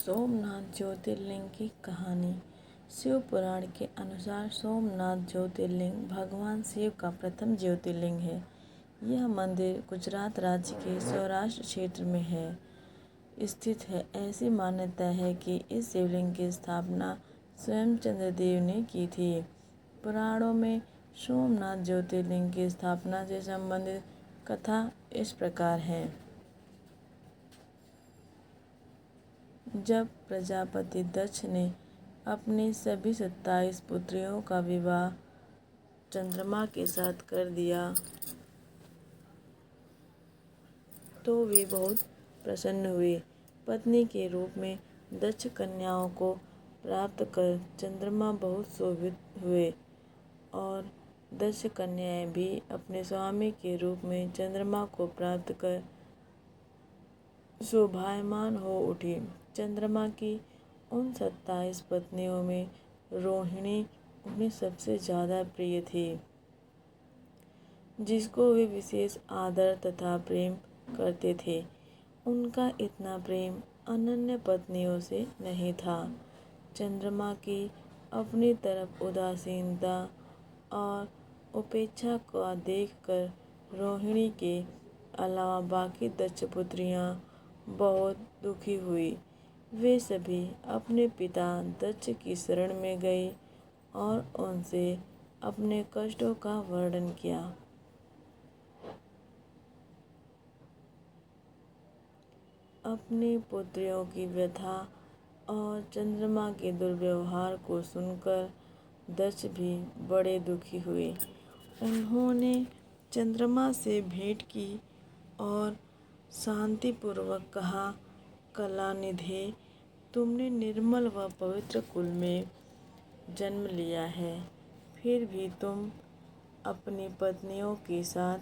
सोमनाथ ज्योतिर्लिंग की कहानी। शिव पुराण के अनुसार सोमनाथ ज्योतिर्लिंग भगवान शिव का प्रथम ज्योतिर्लिंग है। यह मंदिर गुजरात राज्य के सौराष्ट्र क्षेत्र में स्थित है। ऐसी मान्यता है कि इस शिवलिंग की स्थापना स्वयं चंद्रदेव ने की थी। पुराणों में सोमनाथ ज्योतिर्लिंग की स्थापना से संबंधित कथा इस प्रकार है। जब प्रजापति दक्ष ने अपनी सभी 27 पुत्रियों का विवाह चंद्रमा के साथ कर दिया तो वे बहुत प्रसन्न हुए। पत्नी के रूप में दक्ष कन्याओं को प्राप्त कर चंद्रमा बहुत शोभित हुए और दक्ष कन्याएं भी अपने स्वामी के रूप में चंद्रमा को प्राप्त कर शोभायमान हो उठी। चंद्रमा की उन 27 पत्नियों में रोहिणी उन्हें सबसे ज़्यादा प्रिय थी, जिसको वे विशेष आदर तथा प्रेम करते थे। उनका इतना प्रेम अन्य पत्नियों से नहीं था। चंद्रमा की अपनी तरफ उदासीनता और उपेक्षा का देखकर रोहिणी के अलावा बाकी दक्ष पुत्रियां बहुत दुखी हुई। वे सभी अपने पिता दक्ष की शरण में गई और उनसे अपने कष्टों का वर्णन किया। अपनी पुत्रियों की व्यथा और चंद्रमा के दुर्व्यवहार को सुनकर दक्ष भी बड़े दुखी हुए। उन्होंने चंद्रमा से भेंट की और शांतिपूर्वक कहा, कलानिधे, तुमने निर्मल व पवित्र कुल में जन्म लिया है, फिर भी तुम अपनी पत्नियों के साथ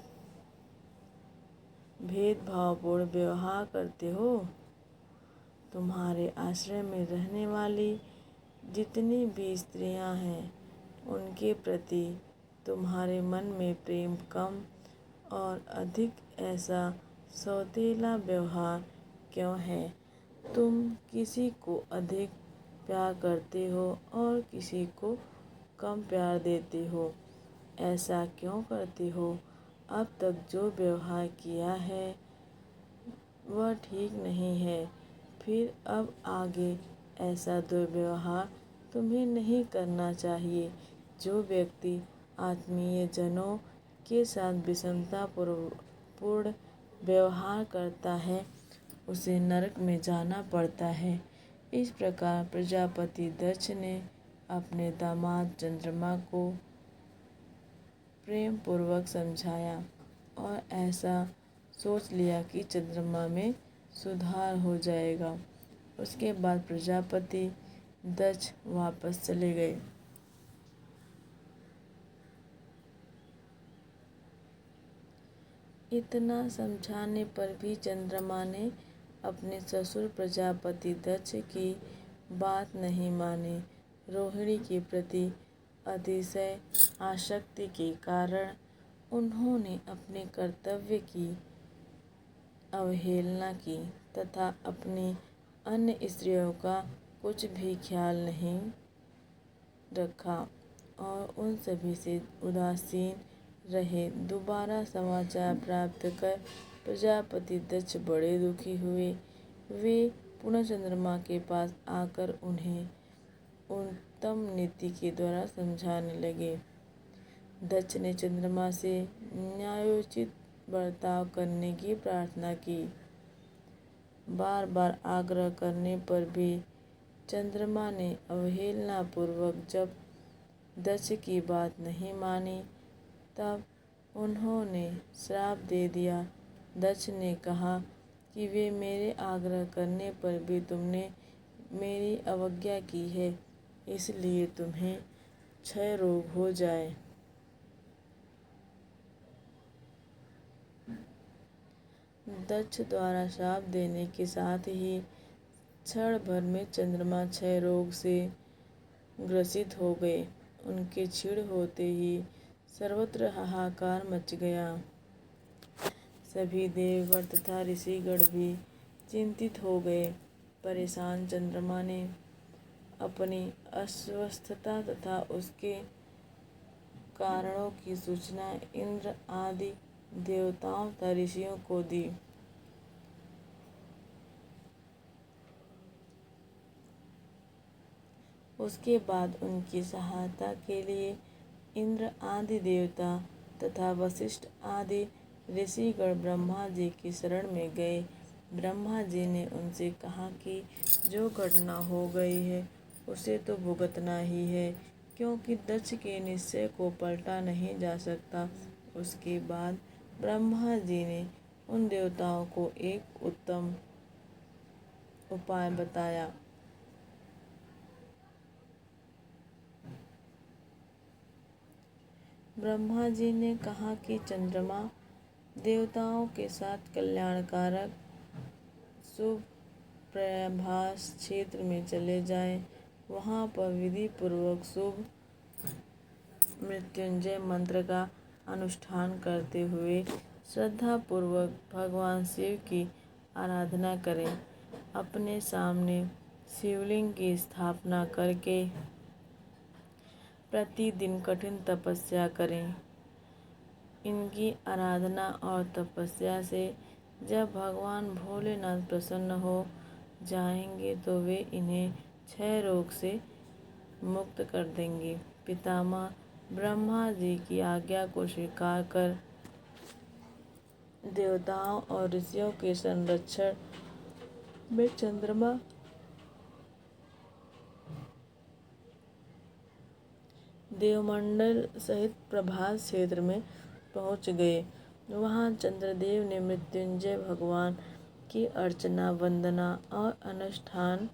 भेदभावपूर्ण व्यवहार करते हो। तुम्हारे आश्रय में रहने वाली जितनी भी स्त्रियां हैं, उनके प्रति तुम्हारे मन में प्रेम कम और अधिक ऐसा सौतेला व्यवहार क्यों है? तुम किसी को अधिक प्यार करते हो और किसी को कम प्यार देते हो। ऐसा क्यों करते हो? अब तक जो व्यवहार किया है वह ठीक नहीं है, फिर अब आगे ऐसा दुर्व्यवहार तुम्हें नहीं करना चाहिए। जो व्यक्ति आत्मीय जनों के साथ विषमता पूर्ण व्यवहार करता है, उसे नरक में जाना पड़ता है। इस प्रकार प्रजापति दक्ष ने अपने दामाद चंद्रमा को प्रेम पूर्वक समझाया और ऐसा सोच लिया कि चंद्रमा में सुधार हो जाएगा। उसके बाद प्रजापति दक्ष वापस चले गए। इतना समझाने पर भी चंद्रमा ने अपने ससुर प्रजापति दक्ष की बात नहीं मानी। रोहिणी के प्रति अतिशय आसक्ति के कारण उन्होंने अपने कर्तव्य की अवहेलना की तथा अपनी अन्य स्त्रियों का कुछ भी ख्याल नहीं रखा और उन सभी से उदासीन रहे। दोबारा समाचार प्राप्त कर प्रजापति दक्ष बड़े दुखी हुए। वे पुनः चंद्रमा के पास आकर उन्हें उत्तम नीति के द्वारा समझाने लगे। दक्ष ने चंद्रमा से न्यायोचित बर्ताव करने की प्रार्थना की। बार बार आग्रह करने पर भी चंद्रमा ने अवहेलना पूर्वक जब दक्ष की बात नहीं मानी, तब उन्होंने श्राप दे दिया। दक्ष ने कहा कि वे मेरे आग्रह करने पर भी तुमने मेरी अवज्ञा की है, इसलिए तुम्हें क्षय रोग हो जाए। दक्ष द्वारा श्राप देने के साथ ही क्षण भर में चंद्रमा क्षय रोग से ग्रसित हो गए। उनके क्षीण होते ही सर्वत्र हाहाकार मच गया। सभी देवगण तथा ऋषिगण भी चिंतित हो गए। परेशान चंद्रमा ने अपनी अस्वस्थता तथा उसके कारणों की सूचना इंद्र आदि देवताओं तथा ऋषियों को दी। उसके बाद उनकी सहायता के लिए इंद्र आदि देवता तथा वशिष्ठ आदि ऋषिगण ब्रह्मा जी की शरण में गए। ब्रह्मा जी ने उनसे कहा कि जो घटना हो गई है उसे तो भुगतना ही है, क्योंकि दक्ष के निश्चय को पलटा नहीं जा सकता। उसके बाद ब्रह्मा जी ने उन देवताओं को एक उत्तम उपाय बताया। ब्रह्मा जी ने कहा कि चंद्रमा देवताओं के साथ कल्याणकारक शुभ प्रभास क्षेत्र में चले जाएं। वहाँ पर विधि पूर्वक शुभ मृत्युंजय मंत्र का अनुष्ठान करते हुए श्रद्धा पूर्वक भगवान शिव की आराधना करें। अपने सामने शिवलिंग की स्थापना करके प्रतिदिन कठिन तपस्या करें। इनकी आराधना और तपस्या से जब भगवान भोलेनाथ प्रसन्न हो जाएंगे तो वे इन्हें क्षय रोग से मुक्त कर देंगे। पितामह ब्रह्मा जी की आज्ञा को स्वीकार कर देवताओं और ऋषियों के संरक्षण में चंद्रमा देवमंडल सहित प्रभास क्षेत्र में पहुंच गए। वहां चंद्रदेव ने मृत्युंजय भगवान की अर्चना, वंदना और अनुष्ठान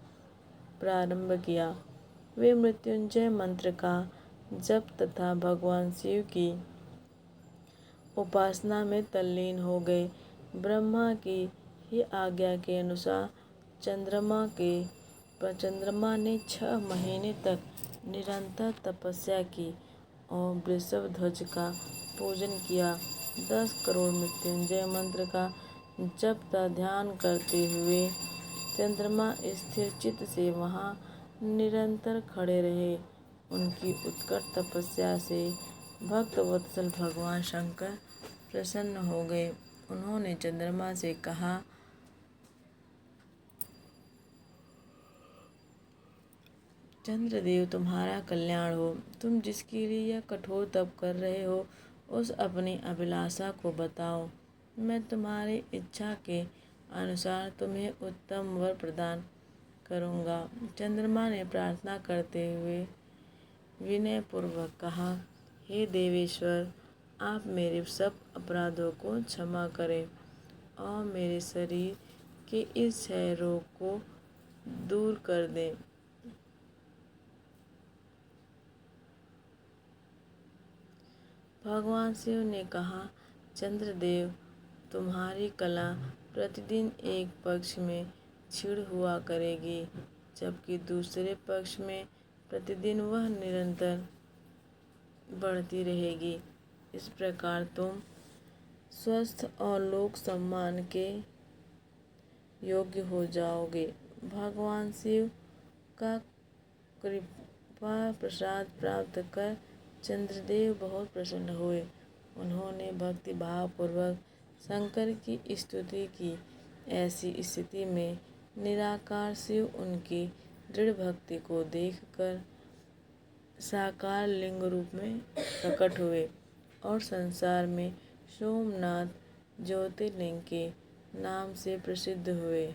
प्रारंभ किया। वे मृत्युंजय मंत्र का जप तथा भगवान शिव की उपासना में तल्लीन हो गए। ब्रह्मा की ही आज्ञा के अनुसार चंद्रमा ने 6 महीने तक निरंतर तपस्या की और वृषभ ध्वज का पूजन किया। 10 करोड़ मृत्युंजय मंत्र का जप तथा ध्यान करते हुए चंद्रमा स्थिर चित्त से वहाँ निरंतर खड़े रहे। उनकी उत्कट तपस्या से भक्त वत्सल भगवान शंकर प्रसन्न हो गए। उन्होंने चंद्रमा से कहा, चंद्रदेव तुम्हारा कल्याण हो। तुम जिसके लिए यह कठोर तप कर रहे हो उस अपनी अभिलाषा को बताओ। मैं तुम्हारी इच्छा के अनुसार तुम्हें उत्तम वर प्रदान करूँगा। चंद्रमा ने प्रार्थना करते हुए विनय पूर्वक कहा, हे देवेश्वर, आप मेरे सब अपराधों को क्षमा करें और मेरे शरीर के इस क्षय रोग को दूर कर दें। भगवान शिव ने कहा, चंद्रदेव, तुम्हारी कला प्रतिदिन एक पक्ष में क्षीण हुआ करेगी, जबकि दूसरे पक्ष में प्रतिदिन वह निरंतर बढ़ती रहेगी। इस प्रकार तुम स्वस्थ और लोक सम्मान के योग्य हो जाओगे। भगवान शिव का कृपा प्रसाद प्राप्त कर चंद्रदेव बहुत प्रसन्न हुए। उन्होंने भक्ति भाव पूर्वक शंकर की स्तुति की। ऐसी स्थिति में निराकार शिव उनकी दृढ़ भक्ति को देखकर साकार लिंग रूप में प्रकट हुए और संसार में सोमनाथ ज्योतिर्लिंग के नाम से प्रसिद्ध हुए।